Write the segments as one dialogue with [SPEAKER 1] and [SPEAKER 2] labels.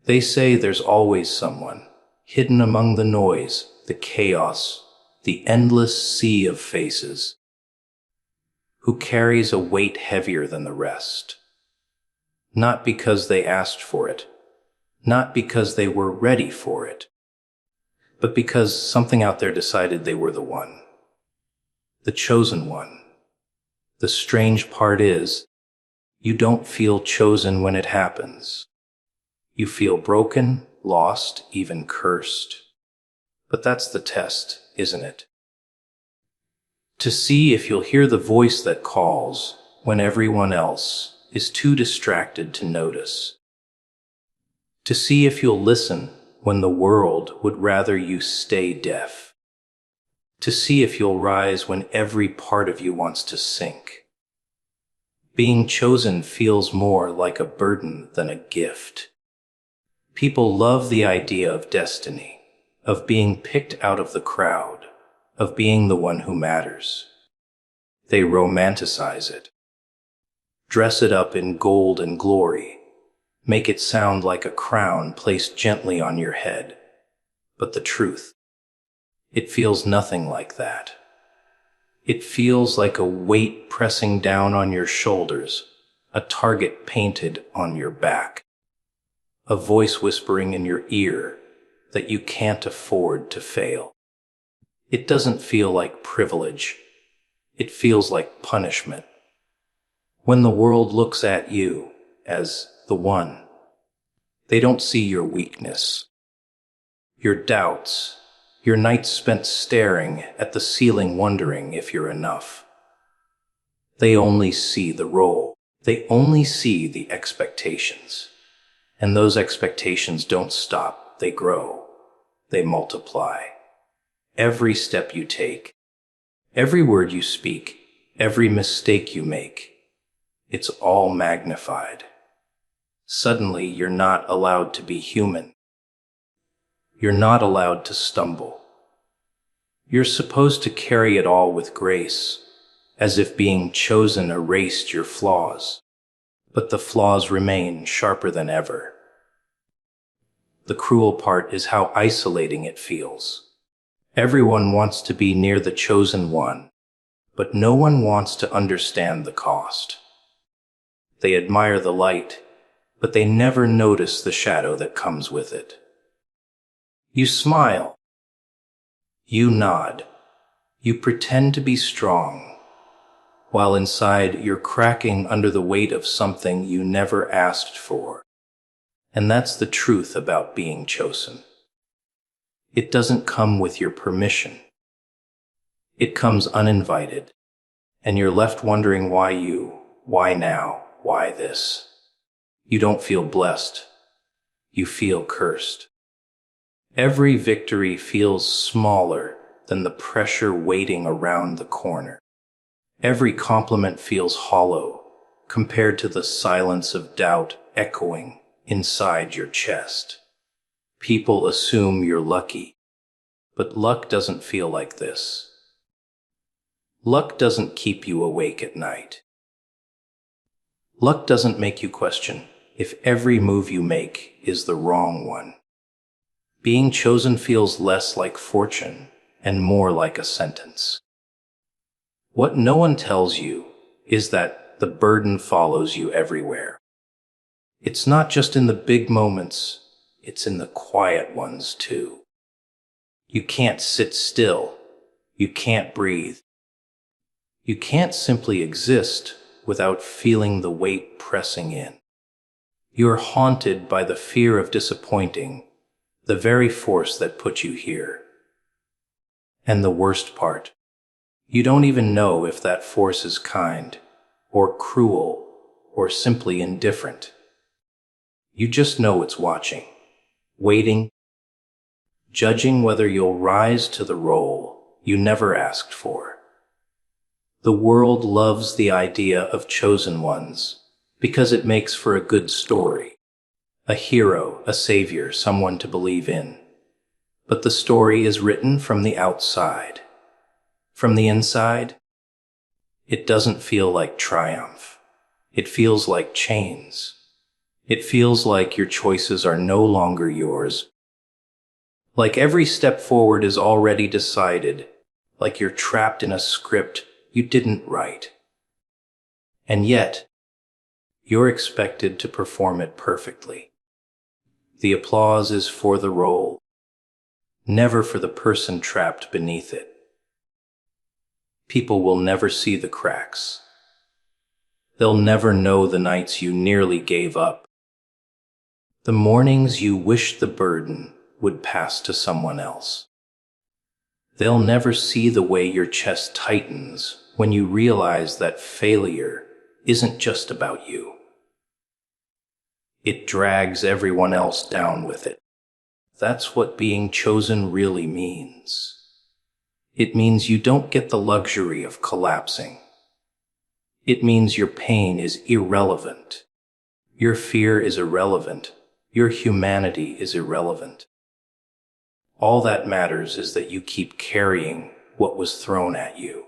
[SPEAKER 1] They say there's always someone, hidden among the noise, the chaos, the endless sea of faces, who carries a weight heavier than the rest. Not because they asked for it, not because they were ready for it, but because something out there decided they were the one, the chosen one. The strange part is, you don't feel chosen when it happens. You feel broken, lost, even cursed. But that's the test, isn't it? To see if you'll hear the voice that calls when everyone else is too distracted to notice. To see if you'll listen when the world would rather you stay deaf. To see if you'll rise when every part of you wants to sink. Being chosen feels more like a burden than a gift. People love the idea of destiny, of being picked out of the crowd, of being the one who matters. They romanticize it. Dress it up in gold and glory. Make it sound like a crown placed gently on your head. But the truth, it feels nothing like that. It feels like a weight pressing down on your shoulders, a target painted on your back, a voice whispering in your ear that you can't afford to fail. It doesn't feel like privilege. It feels like punishment. When the world looks at you as the one, they don't see your weakness, your doubts, your nights spent staring at the ceiling wondering if you're enough. They only see the role. They only see the expectations. And those expectations don't stop. They grow. They multiply. Every step you take, every word you speak, every mistake you make, it's all magnified. Suddenly, you're not allowed to be human. You're not allowed to stumble. You're supposed to carry it all with grace, as if being chosen erased your flaws. But the flaws remain sharper than ever. The cruel part is how isolating it feels. Everyone wants to be near the chosen one, but no one wants to understand the cost. They admire the light, but they never notice the shadow that comes with it. You smile. You nod. You pretend to be strong, while inside you're cracking under the weight of something you never asked for. And that's the truth about being chosen. It doesn't come with your permission. It comes uninvited, and you're left wondering why now, why this? You don't feel blessed. You feel cursed. Every victory feels smaller than the pressure waiting around the corner. Every compliment feels hollow compared to the silence of doubt echoing inside your chest. People assume you're lucky, but luck doesn't feel like this. Luck doesn't keep you awake at night. Luck doesn't make you question if every move you make is the wrong one. Being chosen feels less like fortune and more like a sentence. What no one tells you is that the burden follows you everywhere. It's not just in the big moments, it's in the quiet ones too. You can't sit still. You can't breathe. You can't simply exist without feeling the weight pressing in. You're haunted by the fear of disappointing, the very force that put you here. And the worst part, you don't even know if that force is kind, or cruel, or simply indifferent. You just know it's watching, waiting, judging whether you'll rise to the role you never asked for. The world loves the idea of chosen ones because it makes for a good story. A hero, a savior, someone to believe in. But the story is written from the outside. From the inside, it doesn't feel like triumph. It feels like chains. It feels like your choices are no longer yours. Like every step forward is already decided. Like you're trapped in a script you didn't write. And yet, you're expected to perform it perfectly. The applause is for the role, never for the person trapped beneath it. People will never see the cracks. They'll never know the nights you nearly gave up, the mornings you wished the burden would pass to someone else. They'll never see the way your chest tightens when you realize that failure isn't just about you. It drags everyone else down with it. That's what being chosen really means. It means you don't get the luxury of collapsing. It means your pain is irrelevant. Your fear is irrelevant. Your humanity is irrelevant. All that matters is that you keep carrying what was thrown at you.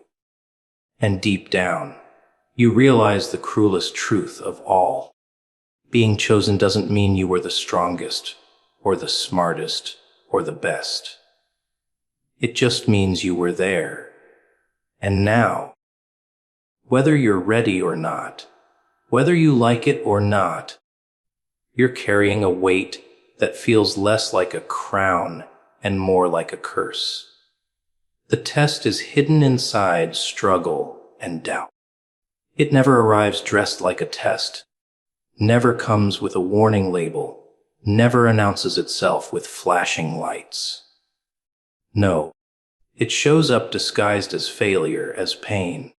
[SPEAKER 1] And deep down, you realize the cruelest truth of all. Being chosen doesn't mean you were the strongest, or the smartest, or the best. It just means you were there. And now, whether you're ready or not, whether you like it or not, you're carrying a weight that feels less like a crown and more like a curse. The test is hidden inside struggle and doubt. It never arrives dressed like a test, never comes with a warning label, never announces itself with flashing lights. No, it shows up disguised as failure, as pain,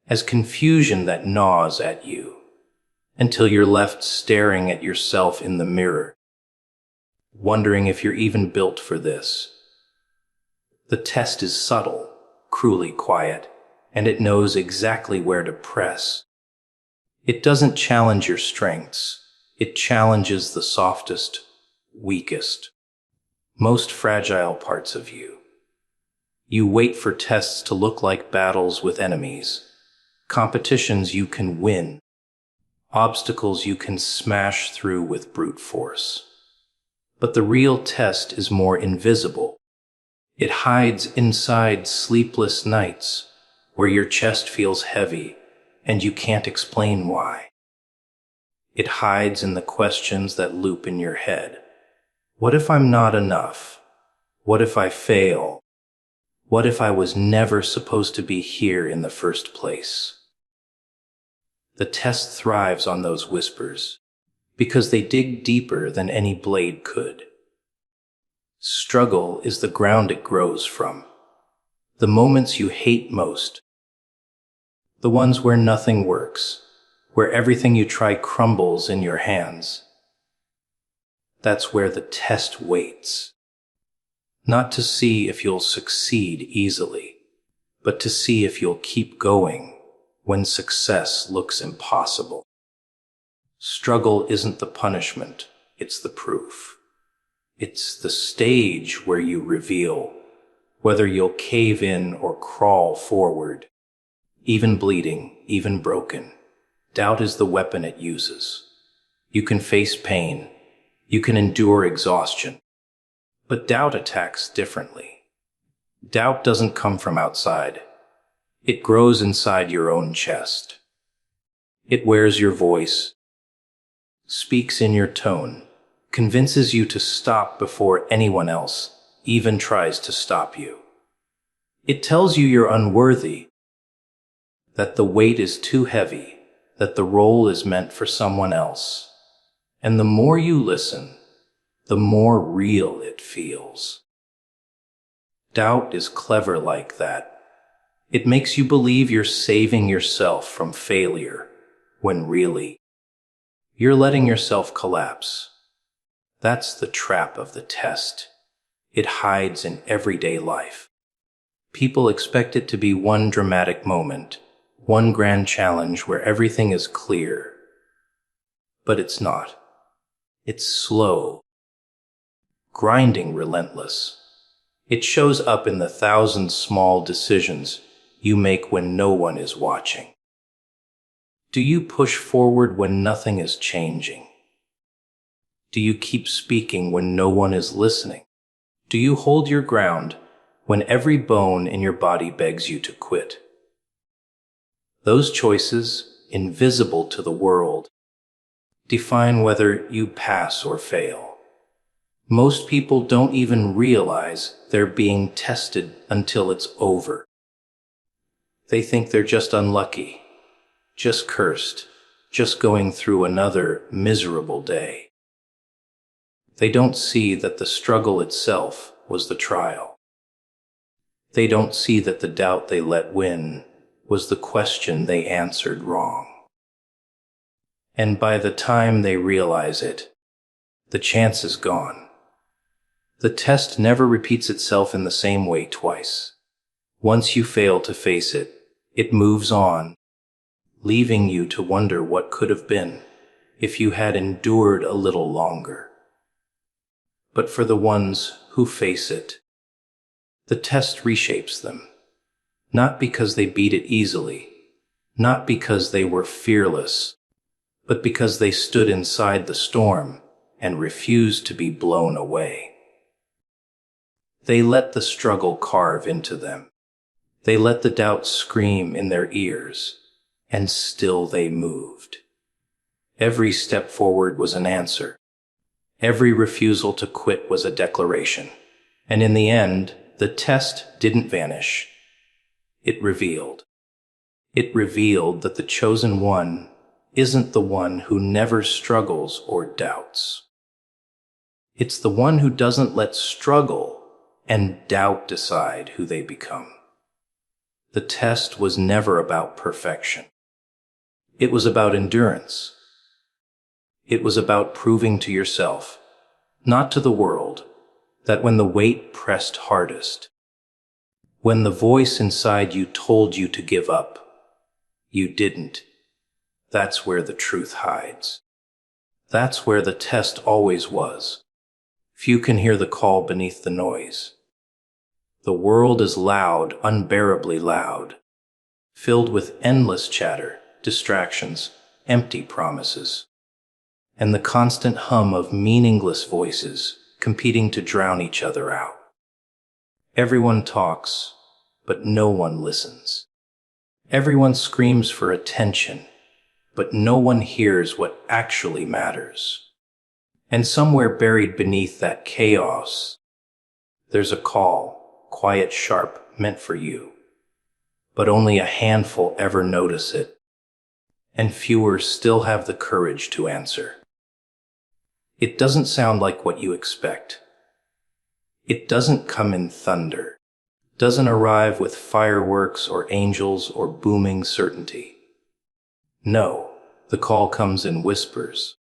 [SPEAKER 1] as confusion that gnaws at you, until you're left staring at yourself in the mirror, wondering if you're even built for this. The test is subtle, cruelly quiet, and it knows exactly where to press. It doesn't challenge your strengths. It challenges the softest, weakest, most fragile parts of you. You wait for tests to look like battles with enemies, competitions you can win, obstacles you can smash through with brute force. But the real test is more invisible. It hides inside sleepless nights where your chest feels heavy and you can't explain why. It hides in the questions that loop in your head. What if I'm not enough? What if I fail? What if I was never supposed to be here in the first place? The test thrives on those whispers because they dig deeper than any blade could. Struggle is the ground it grows from. The moments you hate most, the ones where nothing works, where everything you try crumbles in your hands. That's where the test waits. Not to see if you'll succeed easily, but to see if you'll keep going when success looks impossible. Struggle isn't the punishment, it's the proof. It's the stage where you reveal whether you'll cave in or crawl forward. Even bleeding, even broken, doubt is the weapon it uses. You can face pain, you can endure exhaustion, but doubt attacks differently. Doubt doesn't come from outside. It grows inside your own chest. It wears your voice, speaks in your tone, convinces you to stop before anyone else even tries to stop you. It tells you you're unworthy, that the weight is too heavy, that the role is meant for someone else. And the more you listen, the more real it feels. Doubt is clever like that. It makes you believe you're saving yourself from failure, when really, you're letting yourself collapse. That's the trap of the test. It hides in everyday life. People expect it to be one dramatic moment, one grand challenge where everything is clear. But it's not. It's slow, grinding, relentless. It shows up in the thousand small decisions you make when no one is watching. Do you push forward when nothing is changing? Do you keep speaking when no one is listening? Do you hold your ground when every bone in your body begs you to quit? Those choices, invisible to the world, define whether you pass or fail. Most people don't even realize they're being tested until it's over. They think they're just unlucky, just cursed, just going through another miserable day. They don't see that the struggle itself was the trial. They don't see that the doubt they let win was the question they answered wrong. And by the time they realize it, the chance is gone. The test never repeats itself in the same way twice. Once you fail to face it, it moves on, leaving you to wonder what could have been if you had endured a little longer. But for the ones who face it, the test reshapes them. Not because they beat it easily, not because they were fearless, but because they stood inside the storm and refused to be blown away. They let the struggle carve into them. They let the doubt scream in their ears, and still they moved. Every step forward was an answer. Every refusal to quit was a declaration. And in the end, the test didn't vanish. It revealed. It revealed that the chosen one isn't the one who never struggles or doubts. It's the one who doesn't let struggle and doubt decide who they become. The test was never about perfection. It was about endurance. It was about proving to yourself, not to the world, that when the weight pressed hardest, when the voice inside you told you to give up, you didn't. That's where the truth hides. That's where the test always was. Few can hear the call beneath the noise. The world is loud, unbearably loud, filled with endless chatter, distractions, empty promises, and the constant hum of meaningless voices competing to drown each other out. Everyone talks, but no one listens. Everyone screams for attention, but no one hears what actually matters. And somewhere buried beneath that chaos, there's a call, quiet, sharp, meant for you. But only a handful ever notice it, and fewer still have the courage to answer. It doesn't sound like what you expect. It doesn't come in thunder, doesn't arrive with fireworks or angels or booming certainty. No, the call comes in whispers,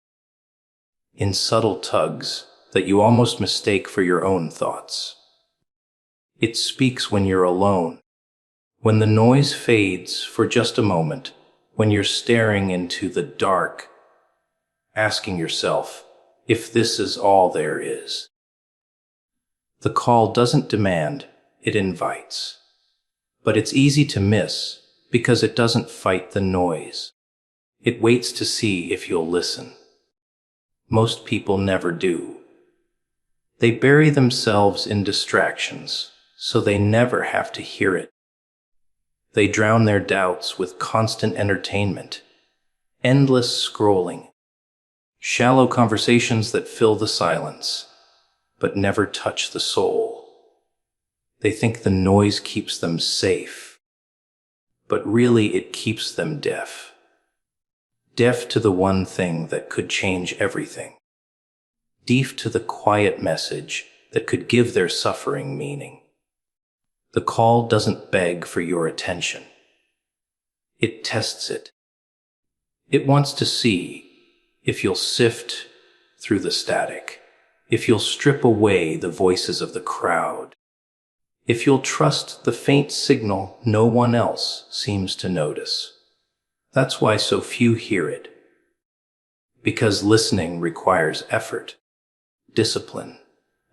[SPEAKER 1] in subtle tugs that you almost mistake for your own thoughts. It speaks when you're alone, when the noise fades for just a moment, when you're staring into the dark, asking yourself if this is all there is. The call doesn't demand, it invites. But it's easy to miss because it doesn't fight the noise. It waits to see if you'll listen. Most people never do. They bury themselves in distractions, so they never have to hear it. They drown their doubts with constant entertainment, endless scrolling, shallow conversations that fill the silence, but never touch the soul. They think the noise keeps them safe, but really it keeps them deaf. Deaf to the one thing that could change everything. Deaf to the quiet message that could give their suffering meaning. The call doesn't beg for your attention. It tests it. It wants to see if you'll sift through the static, if you'll strip away the voices of the crowd, if you'll trust the faint signal no one else seems to notice. That's why so few hear it. Because listening requires effort, discipline,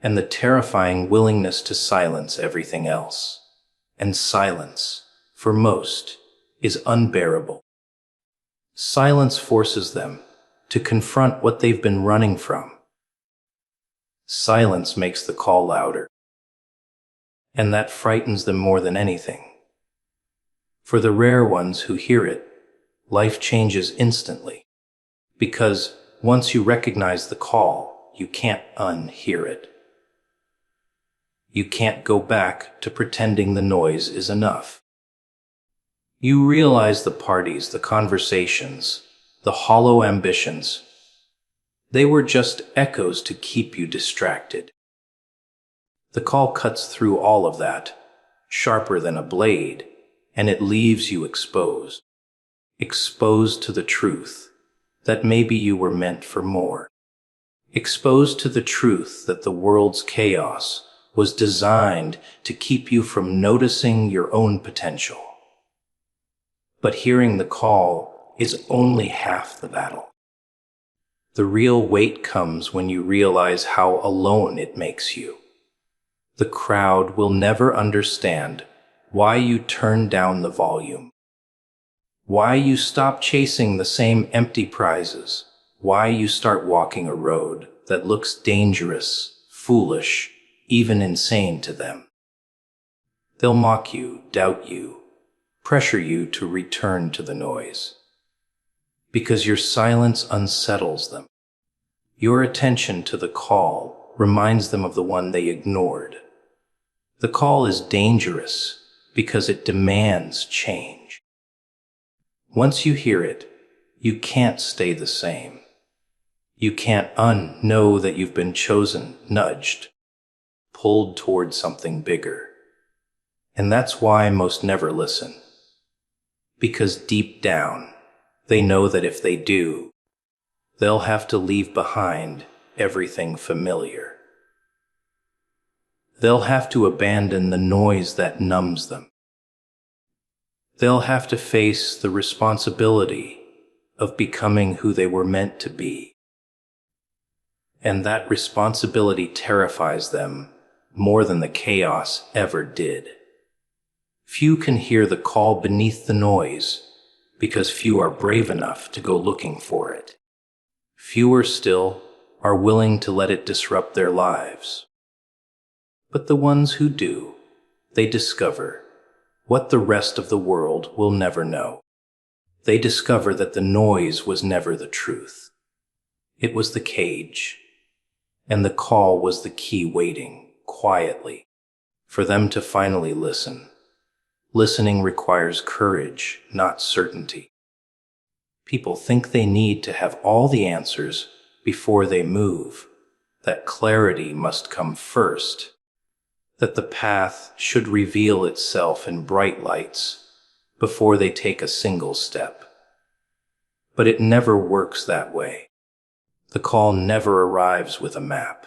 [SPEAKER 1] and the terrifying willingness to silence everything else. And silence, for most, is unbearable. Silence forces them to confront what they've been running from. Silence makes the call louder, and that frightens them more than anything. For the rare ones who hear it, life changes instantly, because once you recognize the call, you can't unhear it. You can't go back to pretending the noise is enough. You realize the parties, the conversations, the hollow ambitions, they were just echoes to keep you distracted. The call cuts through all of that, sharper than a blade, and it leaves you exposed. Exposed to the truth that maybe you were meant for more. Exposed to the truth that the world's chaos was designed to keep you from noticing your own potential. But hearing the call is only half the battle. The real weight comes when you realize how alone it makes you. The crowd will never understand why you turn down the volume, why you stop chasing the same empty prizes, why you start walking a road that looks dangerous, foolish, even insane to them. They'll mock you, doubt you, pressure you to return to the noise, because your silence unsettles them. Your attention to the call reminds them of the one they ignored. The call is dangerous because it demands change. Once you hear it, you can't stay the same. You can't know that you've been chosen, nudged, pulled toward something bigger. And that's why most never listen. Because deep down, they know that if they do, they'll have to leave behind everything familiar. They'll have to abandon the noise that numbs them. They'll have to face the responsibility of becoming who they were meant to be. And that responsibility terrifies them more than the chaos ever did. Few can hear the call beneath the noise because few are brave enough to go looking for it. Fewer still are willing to let it disrupt their lives. But the ones who do, they discover what the rest of the world will never know. They discover that the noise was never the truth. It was the cage, and the call was the key waiting quietly for them to finally listen. Listening requires courage, not certainty. People think they need to have all the answers before they move, that clarity must come first, that the path should reveal itself in bright lights before they take a single step. But it never works that way. The call never arrives with a map.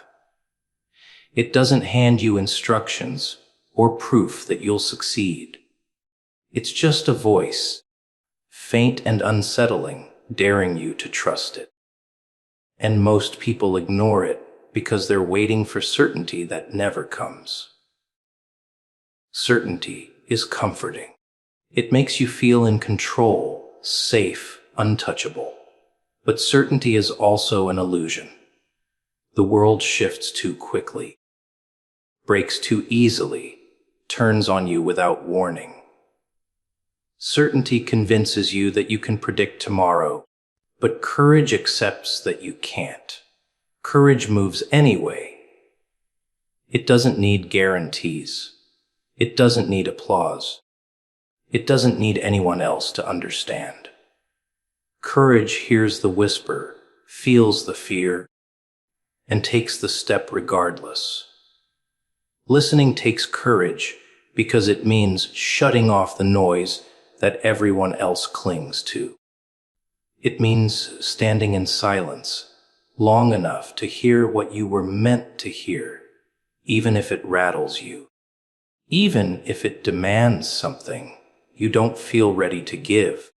[SPEAKER 1] It doesn't hand you instructions or proof that you'll succeed. It's just a voice, faint and unsettling, daring you to trust it. And most people ignore it because they're waiting for certainty that never comes. Certainty is comforting. It makes you feel in control, safe, untouchable. But certainty is also an illusion. The world shifts too quickly, breaks too easily, turns on you without warning. Certainty convinces you that you can predict tomorrow, but courage accepts that you can't. Courage moves anyway. It doesn't need guarantees. It doesn't need applause. It doesn't need anyone else to understand. Courage hears the whisper, feels the fear, and takes the step regardless. Listening takes courage because it means shutting off the noise that everyone else clings to. It means standing in silence long enough to hear what you were meant to hear, even if it rattles you, even if it demands something you don't feel ready to give.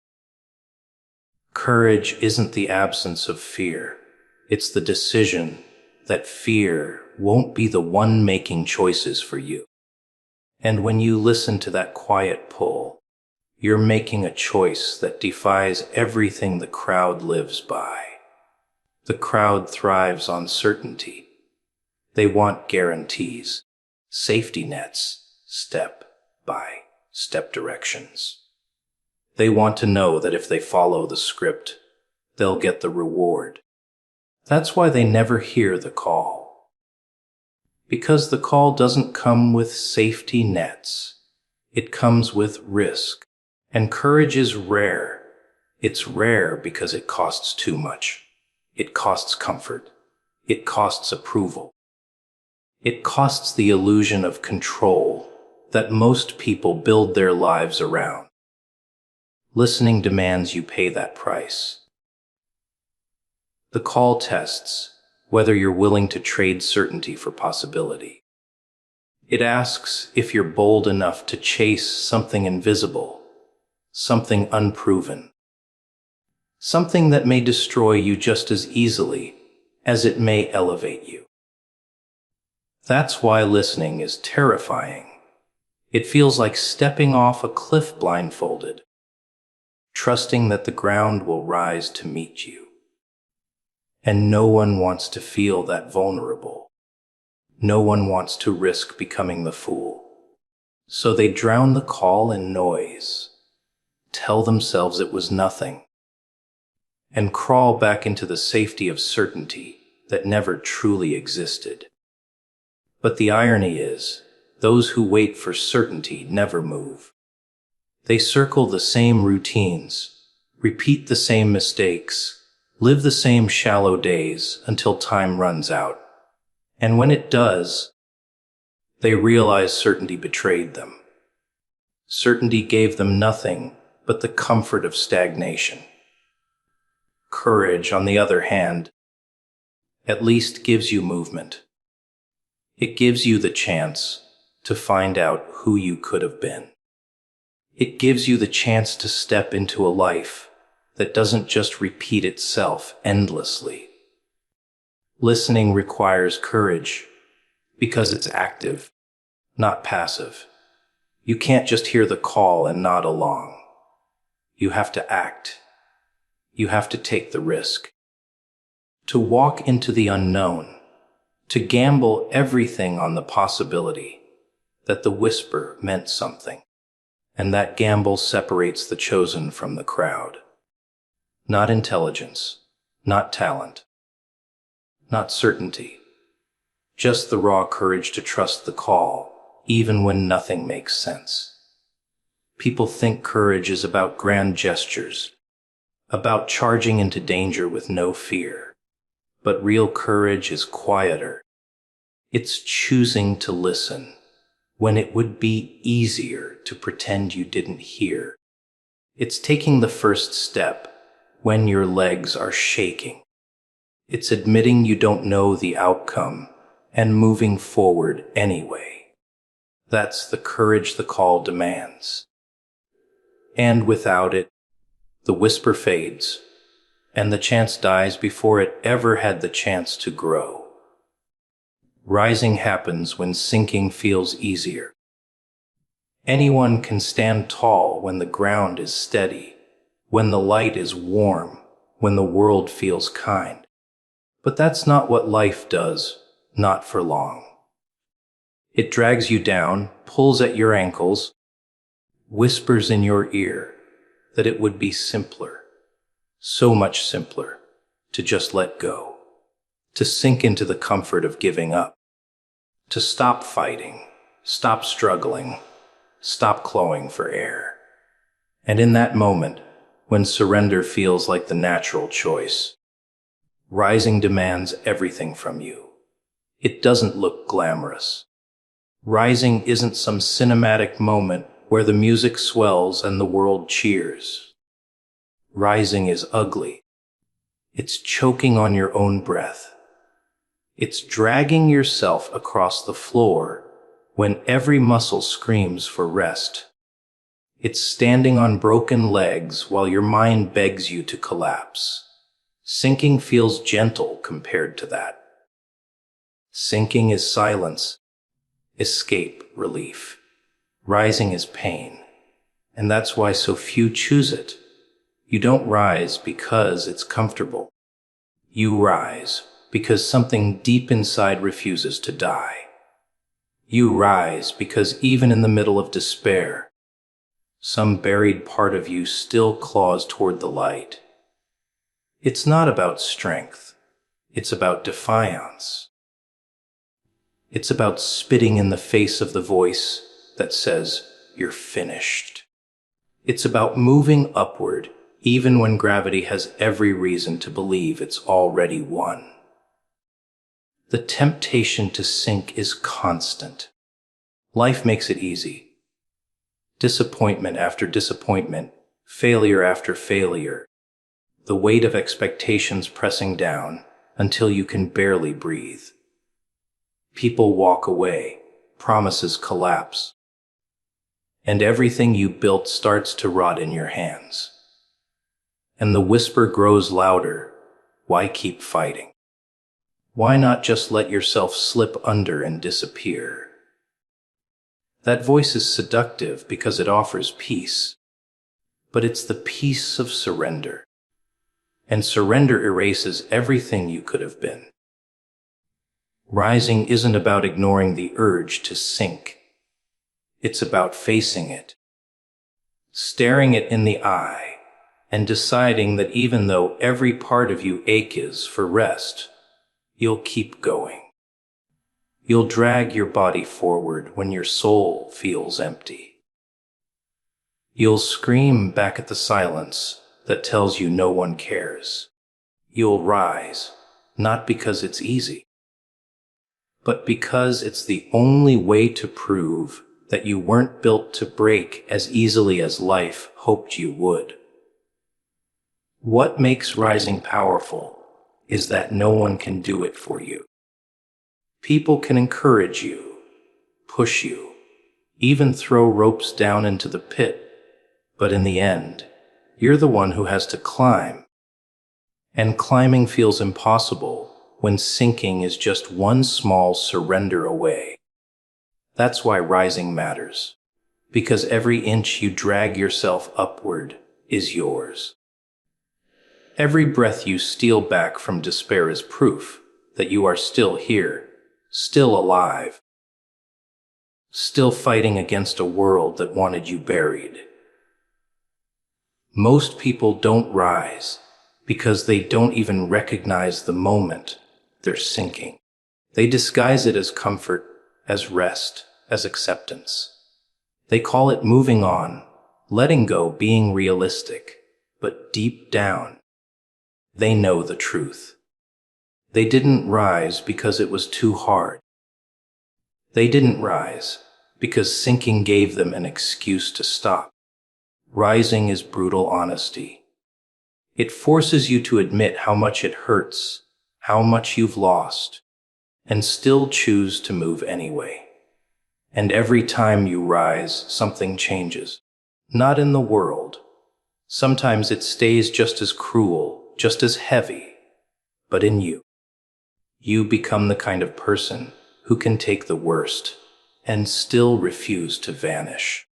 [SPEAKER 1] Courage isn't the absence of fear. It's the decision that fear won't be the one making choices for you. And when you listen to that quiet pull, You're making a choice that defies everything the crowd lives by. The crowd thrives on certainty. They want guarantees, safety nets, step-by-step directions. They want to know that if they follow the script, they'll get the reward. That's why they never hear the call. Because the call doesn't come with safety nets. It comes with risk. And courage is rare. It's rare because it costs too much. It costs comfort. It costs approval. It costs the illusion of control that most people build their lives around. Listening demands you pay that price. The call tests whether you're willing to trade certainty for possibility. It asks if you're bold enough to chase something invisible, something unproven, something that may destroy you just as easily as it may elevate you. That's why listening is terrifying. It feels like stepping off a cliff blindfolded, trusting that the ground will rise to meet you. And no one wants to feel that vulnerable. No one wants to risk becoming the fool. So they drown the call in noise, tell themselves it was nothing, and crawl back into the safety of certainty that never truly existed. But the irony is, those who wait for certainty never move. They circle the same routines, repeat the same mistakes, live the same shallow days until time runs out. And when it does, they realize certainty betrayed them. Certainty gave them nothing but the comfort of stagnation. Courage, on the other hand, at least gives you movement. It gives you the chance to find out who you could have been. It gives you the chance to step into a life that doesn't just repeat itself endlessly. Listening requires courage because it's active, not passive. You can't just hear the call and nod along. You have to act. You have to take the risk. To walk into the unknown, to gamble everything on the possibility that the whisper meant something, and that gamble separates the chosen from the crowd. Not intelligence, not talent, not certainty, just the raw courage to trust the call, even when nothing makes sense. People think courage is about grand gestures, about charging into danger with no fear. But real courage is quieter. It's choosing to listen when it would be easier to pretend you didn't hear. It's taking the first step when your legs are shaking. It's admitting you don't know the outcome and moving forward anyway. That's the courage the call demands. And without it, the whisper fades, and the chance dies before it ever had the chance to grow. Rising happens when sinking feels easier. Anyone can stand tall when the ground is steady, when the light is warm, when the world feels kind. But that's not what life does, not for long. It drags you down, pulls at your ankles, whispers in your ear that it would be simpler, so much simpler, to just let go, to sink into the comfort of giving up, to stop fighting, stop struggling, stop clawing for air. And in that moment, when surrender feels like the natural choice, rising demands everything from you. It doesn't look glamorous. Rising isn't some cinematic moment where the music swells and the world cheers. Rising is ugly. It's choking on your own breath. It's dragging yourself across the floor when every muscle screams for rest. It's standing on broken legs while your mind begs you to collapse. Sinking feels gentle compared to that. Sinking is silence, escape, relief. Rising is pain, And that's why so few choose it. You don't rise because it's comfortable. You rise because something deep inside refuses to die. You rise because even in the middle of despair, some buried part of you still claws toward the light. It's not about strength. It's about defiance. It's about spitting in the face of the voice that says, "You're finished." It's about moving upward, even when gravity has every reason to believe it's already won. The temptation to sink is constant. Life makes it easy. Disappointment after disappointment, failure after failure, the weight of expectations pressing down until you can barely breathe. People walk away, promises collapse, and everything you built starts to rot in your hands. And the whisper grows louder, why keep fighting? Why not just let yourself slip under and disappear? That voice is seductive because it offers peace, but it's the peace of surrender. And surrender erases everything you could have been. Rising isn't about ignoring the urge to sink. It's about facing it, staring it in the eye, and deciding that even though every part of you aches for rest, you'll keep going. You'll drag your body forward when your soul feels empty. You'll scream back at the silence that tells you no one cares. You'll rise, not because it's easy, but because it's the only way to prove that you weren't built to break as easily as life hoped you would. What makes rising powerful is that no one can do it for you. People can encourage you, push you, even throw ropes down into the pit, but in the end, you're the one who has to climb. And climbing feels impossible when sinking is just one small surrender away. That's why rising matters, because every inch you drag yourself upward is yours. Every breath you steal back from despair is proof that you are still here, still alive, still fighting against a world that wanted you buried. Most people don't rise because they don't even recognize the moment they're sinking. They disguise it as comfort, as rest, as acceptance. They call it moving on, letting go, being realistic, but deep down, they know the truth. They didn't rise because it was too hard. They didn't rise because sinking gave them an excuse to stop. Rising is brutal honesty. It forces you to admit how much it hurts, how much you've lost, and still choose to move anyway. And every time you rise, something changes. Not in the world. Sometimes it stays just as cruel, just as heavy, but in you. You become the kind of person who can take the worst and still refuse to vanish.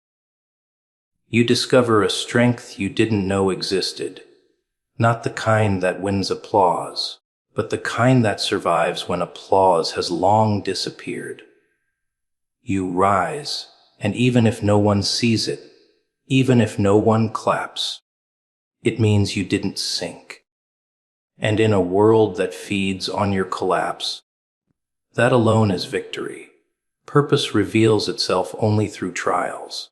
[SPEAKER 1] You discover a strength you didn't know existed, not the kind that wins applause, but the kind that survives when applause has long disappeared. You rise, and even if no one sees it, even if no one claps, it means you didn't sink. And in a world that feeds on your collapse, that alone is victory. Purpose reveals itself only through trials.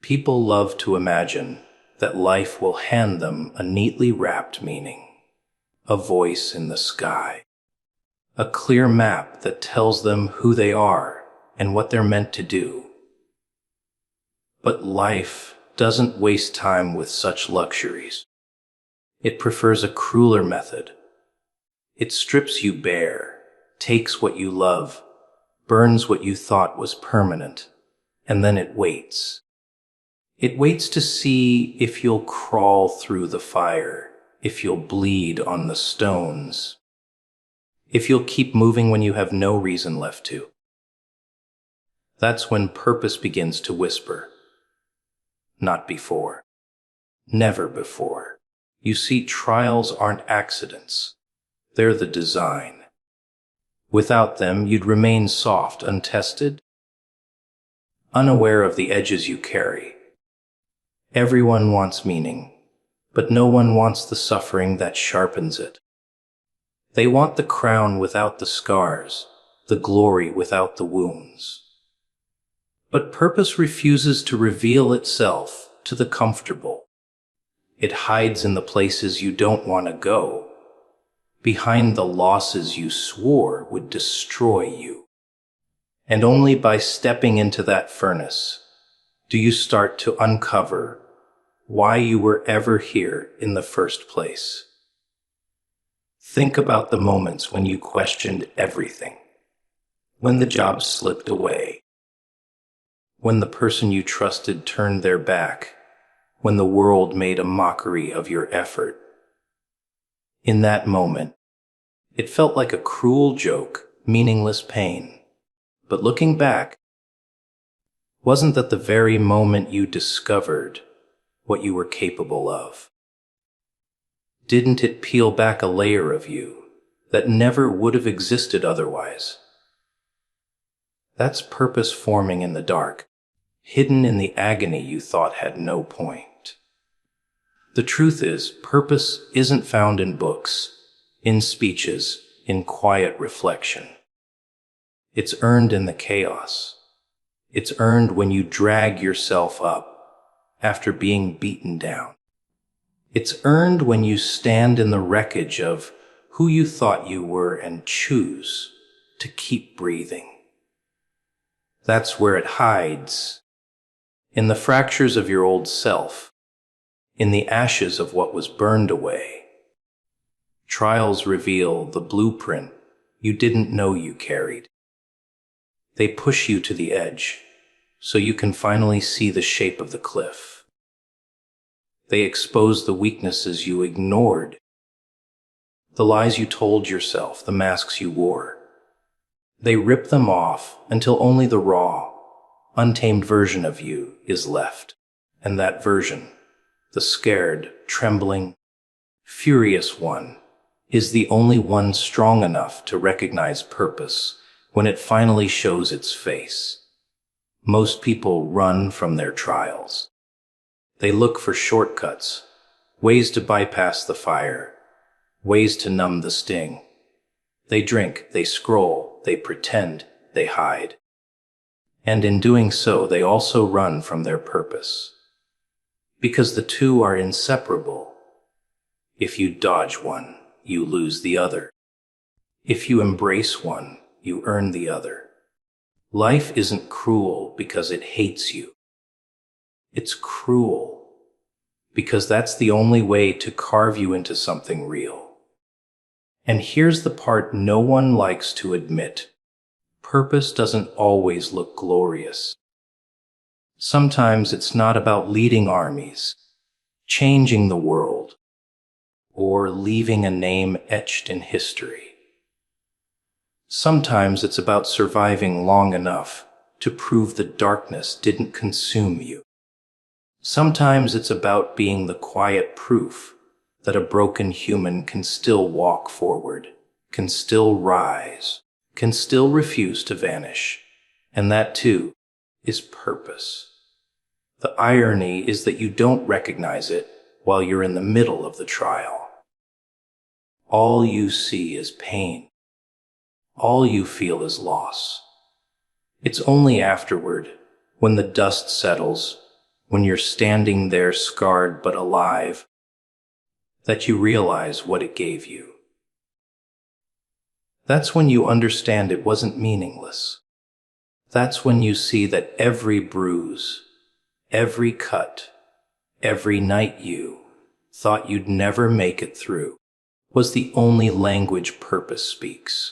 [SPEAKER 1] People love to imagine that life will hand them a neatly wrapped meaning, a voice in the sky, a clear map that tells them who they are and what they're meant to do. But life doesn't waste time with such luxuries. It prefers a crueler method. It strips you bare, takes what you love, burns what you thought was permanent, and then it waits. It waits to see if you'll crawl through the fire, if you'll bleed on the stones, if you'll keep moving when you have no reason left to. That's when purpose begins to whisper. not before. Never before. You see, trials aren't accidents. They're the design. Without them, you'd remain soft, untested, unaware of the edges you carry. Everyone wants meaning, but no one wants the suffering that sharpens it. They want the crown without the scars, the glory without the wounds. But purpose refuses to reveal itself to the comfortable. It hides in the places you don't want to go, behind the losses you swore would destroy you. And only by stepping into that furnace do you start to uncover why you were ever here in the first place. Think about the moments when you questioned everything, when the job slipped away, when the person you trusted turned their back, when the world made a mockery of your effort. In that moment, it felt like a cruel joke, meaningless pain. But looking back, wasn't that the very moment you discovered what you were capable of? Didn't it peel back a layer of you that never would have existed otherwise? That's purpose forming in the dark, hidden in the agony you thought had no point. The truth is, purpose isn't found in books, in speeches, in quiet reflection. It's earned in the chaos. It's earned when you drag yourself up after being beaten down. It's earned when you stand in the wreckage of who you thought you were and choose to keep breathing. That's where it hides, in the fractures of your old self, in the ashes of what was burned away. Trials reveal the blueprint you didn't know you carried. They push you to the edge so you can finally see the shape of the cliff. They expose the weaknesses you ignored, the lies you told yourself, the masks you wore. They rip them off until only the raw, untamed version of you is left. And that version, the scared, trembling, furious one, is the only one strong enough to recognize purpose when it finally shows its face. Most people run from their trials. They look for shortcuts, ways to bypass the fire, ways to numb the sting. They drink, they scroll, they pretend, they hide. And in doing so, they also run from their purpose. Because the two are inseparable. If you dodge one, you lose the other. If you embrace one, you earn the other. Life isn't cruel because it hates you. It's cruel because that's the only way to carve you into something real. And here's the part no one likes to admit. Purpose doesn't always look glorious. Sometimes it's not about leading armies, changing the world, or leaving a name etched in history. Sometimes it's about surviving long enough to prove the darkness didn't consume you. Sometimes it's about being the quiet proof that a broken human can still walk forward, can still rise, can still refuse to vanish. And that, too, is purpose. The irony is that you don't recognize it while you're in the middle of the trial. All you see is pain. All you feel is loss. It's only afterward, when the dust settles, when you're standing there scarred but alive, that you realize what it gave you. That's when you understand it wasn't meaningless. That's when you see that every bruise, every cut, every night you thought you'd never make it through was the only language purpose speaks.